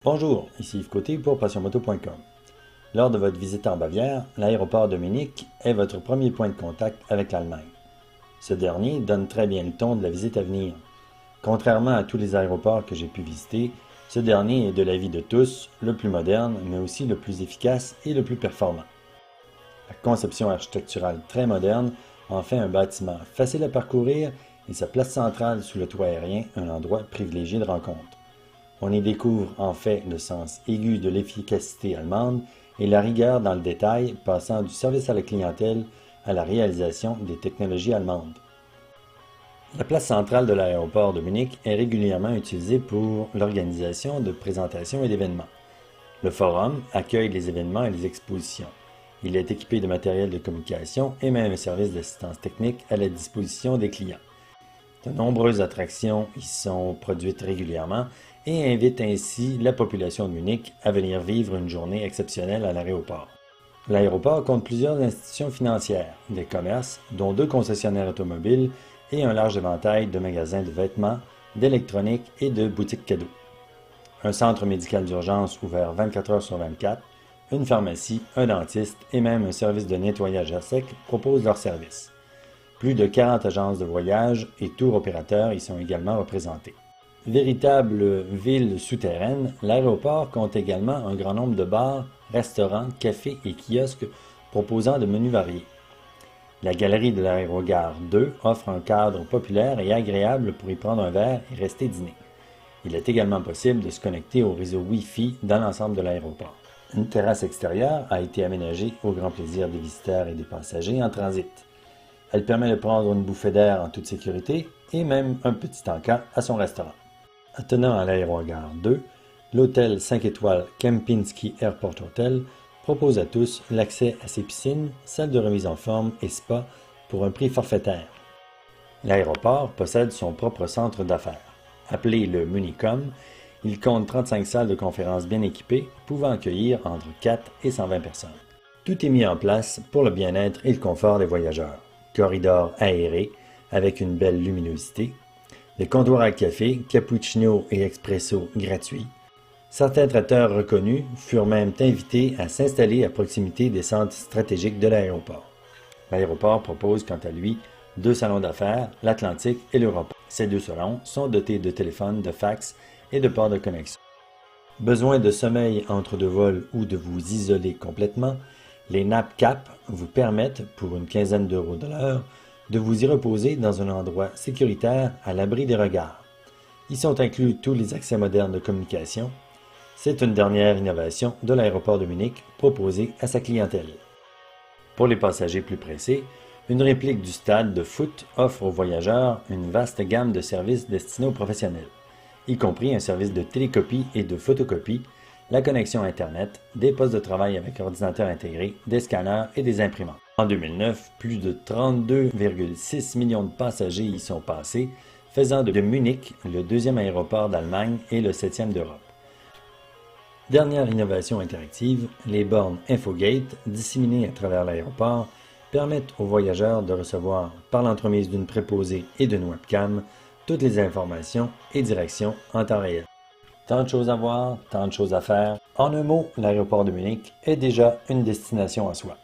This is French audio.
Bonjour, ici Yves Côté pour passionmoto.com. Lors de votre visite en Bavière, l'aéroport de Munich est votre premier point de contact avec l'Allemagne. Ce dernier donne très bien le ton de la visite à venir. Contrairement à tous les aéroports que j'ai pu visiter, ce dernier est de l'avis de tous le plus moderne, mais aussi le plus efficace et le plus performant. La conception architecturale très moderne en fait un bâtiment facile à parcourir et sa place centrale sous le toit aérien un endroit privilégié de rencontre. On y découvre en fait le sens aigu de l'efficacité allemande et la rigueur dans le détail, passant du service à la clientèle à la réalisation des technologies allemandes. La place centrale de l'aéroport de Munich est régulièrement utilisée pour l'organisation de présentations et d'événements. Le forum accueille les événements et les expositions. Il est équipé de matériel de communication et même un service d'assistance technique à la disposition des clients. De nombreuses attractions y sont produites régulièrement et invitent ainsi la population de Munich à venir vivre une journée exceptionnelle à l'aéroport. L'aéroport compte plusieurs institutions financières, des commerces, dont 2 concessionnaires automobiles et un large éventail de magasins de vêtements, d'électronique et de boutiques cadeaux. Un centre médical d'urgence ouvert 24 heures sur 24, une pharmacie, un dentiste et même un service de nettoyage à sec proposent leurs services. Plus de 40 agences de voyage et tours opérateurs y sont également représentés. Véritable ville souterraine, l'aéroport compte également un grand nombre de bars, restaurants, cafés et kiosques proposant de menus variés. La galerie de l'aérogare 2 offre un cadre populaire et agréable pour y prendre un verre et rester dîner. Il est également possible de se connecter au réseau Wi-Fi dans l'ensemble de l'aéroport. Une terrasse extérieure a été aménagée au grand plaisir des visiteurs et des passagers en transit. Elle permet de prendre une bouffée d'air en toute sécurité et même un petit encas à son restaurant. Attenant à l'aérogare 2, l'hôtel 5 étoiles Kempinski Airport Hotel propose à tous l'accès à ses piscines, salles de remise en forme et spa pour un prix forfaitaire. L'aéroport possède son propre centre d'affaires. Appelé le Municom, il compte 35 salles de conférences bien équipées, pouvant accueillir entre 4 et 120 personnes. Tout est mis en place pour le bien-être et le confort des voyageurs. Corridors aérés avec une belle luminosité, des comptoirs à café, cappuccino et expresso gratuits. Certains traiteurs reconnus furent même invités à s'installer à proximité des centres stratégiques de l'aéroport. L'aéroport propose quant à lui 2 salons d'affaires, l'Atlantique et l'Europe. Ces 2 salons sont dotés de téléphones, de fax et de ports de connexion. Besoin de sommeil entre 2 vols ou de vous isoler complètement, les NAPCAP vous permettent, pour une quinzaine d'euros de l'heure, de vous y reposer dans un endroit sécuritaire à l'abri des regards. Y sont inclus tous les accès modernes de communication. C'est une dernière innovation de l'aéroport de Munich proposée à sa clientèle. Pour les passagers plus pressés, une réplique du stade de foot offre aux voyageurs une vaste gamme de services destinés aux professionnels, y compris un service de télécopie et de photocopie, la connexion Internet, des postes de travail avec ordinateur intégré, des scanners et des imprimantes. En 2009, plus de 32,6 millions de passagers y sont passés, faisant de Munich le 2e aéroport d'Allemagne et le 7e d'Europe. Dernière innovation interactive, les bornes Infogate, disséminées à travers l'aéroport, permettent aux voyageurs de recevoir, par l'entremise d'une préposée et d'une webcam, toutes les informations et directions en temps réel. Tant de choses à voir, tant de choses à faire. En un mot, l'aéroport de Munich est déjà une destination en soi.